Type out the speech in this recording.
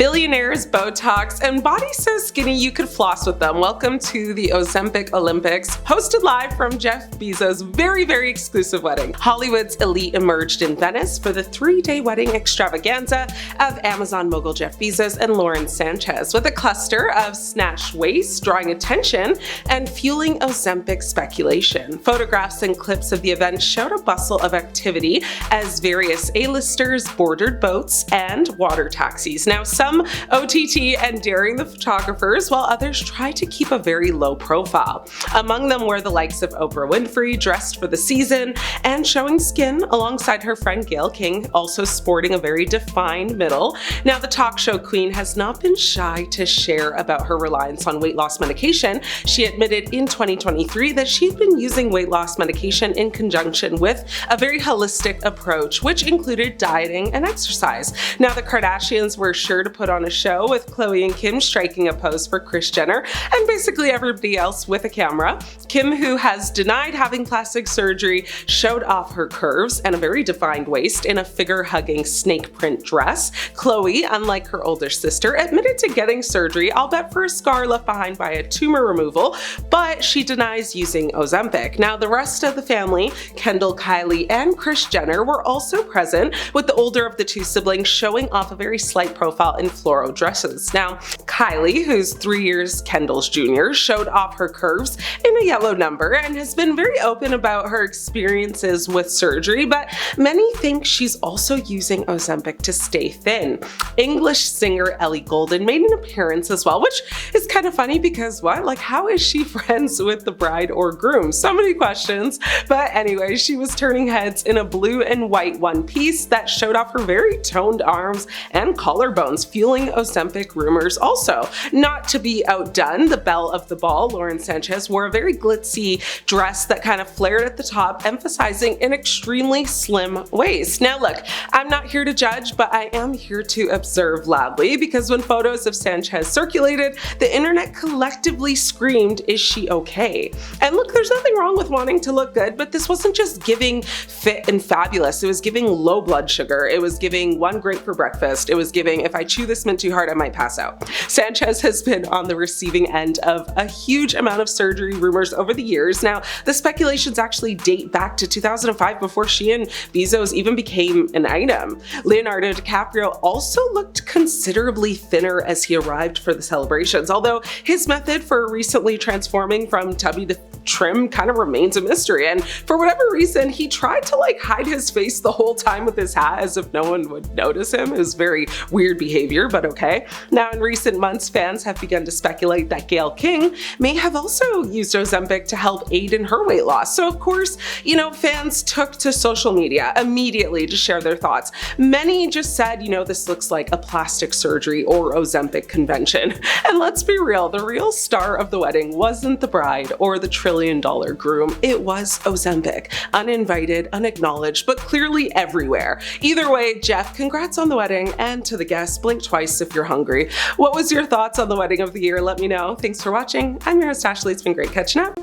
Billionaires, Botox, and bodies so skinny you could floss with them. Welcome to the Ozempic Olympics, hosted live from Jeff Bezos' very exclusive wedding. Hollywood's elite emerged in Venice for the 3-day wedding extravaganza of Amazon mogul Jeff Bezos and Lauren Sanchez, with a cluster of snatched waists drawing attention and fueling Ozempic speculation. Photographs and clips of the event showed a bustle of activity as various A-listers boarded boats and water taxis. Now, some OTT and daring the photographers, while others tried to keep a very low profile. Among them were the likes of Oprah Winfrey, dressed for the season and showing skin, alongside her friend Gayle King, also sporting a very defined middle. Now, the talk show queen has not been shy to share about her reliance on weight loss medication. She admitted in 2023 that she'd been using weight loss medication in conjunction with a very holistic approach, which included dieting and exercise. Now, the Kardashians were sure to put on a show, with Khloe and Kim striking a pose for Kris Jenner and basically everybody else with a camera. Kim, who has denied having plastic surgery, showed off her curves and a very defined waist in a figure-hugging snake print dress. Khloe, unlike her older sister, admitted to getting surgery, albeit for a scar left behind by a tumor removal, but she denies using Ozempic. Now, the rest of the family, Kendall, Kylie, and Kris Jenner, were also present, with the older of the two siblings showing off a very slight profile in floral dresses. Now, Kylie, who's 3 years Kendall's junior, showed off her curves in a yellow number and has been very open about her experiences with surgery, but many think she's also using Ozempic to stay thin. English singer Ellie Goulding made an appearance as well, which is kind of funny because how is she friends with the bride or groom? So many questions. But anyway, she was turning heads in a blue and white one piece that showed off her very toned arms and collarbones, fueling Ozempic rumors. Also, not to be outdone, the belle of the ball, Lauren Sanchez, wore a very glitzy dress that kind of flared at the top, emphasizing an extremely slim waist. Now look, I'm not here to judge, but I am here to observe loudly, because when photos of Sanchez circulated, the internet collectively screamed, "Is she okay?" And look, there's nothing wrong with wanting to look good, but this wasn't just giving fit and fabulous. It was giving low blood sugar. It was giving one grape for breakfast. It was giving, if I chew this mint too hard, I might pass out. Sanchez has been on the receiving end of a huge amount of surgery rumors over the years. Now, the speculations actually date back to 2005, before she and Bezos even became an item. Leonardo DiCaprio also looked considerably thinner as he arrived for the celebrations, although his method for recently transforming from tubby to trim kind of remains a mystery. And for whatever reason, he tried to hide his face the whole time with his hat as if no one would notice him. It was very weird behavior, but okay. Now, in recent months, fans have begun to speculate that Gayle King may have also used Ozempic to help aid in her weight loss. So of course, fans took to social media immediately to share their thoughts. Many just said, this looks like a plastic surgery or Ozempic convention. And let's be real, the real star of the wedding wasn't the bride or the trillion-dollar groom. It was Ozempic, uninvited, unacknowledged, but clearly everywhere. Either way, Jeff, congrats on the wedding, and to the guests, blink twice if you're hungry. What was your thoughts on the wedding of the year? Let me know. Thanks for watching. I'm your host, Ashley. It's been great catching up.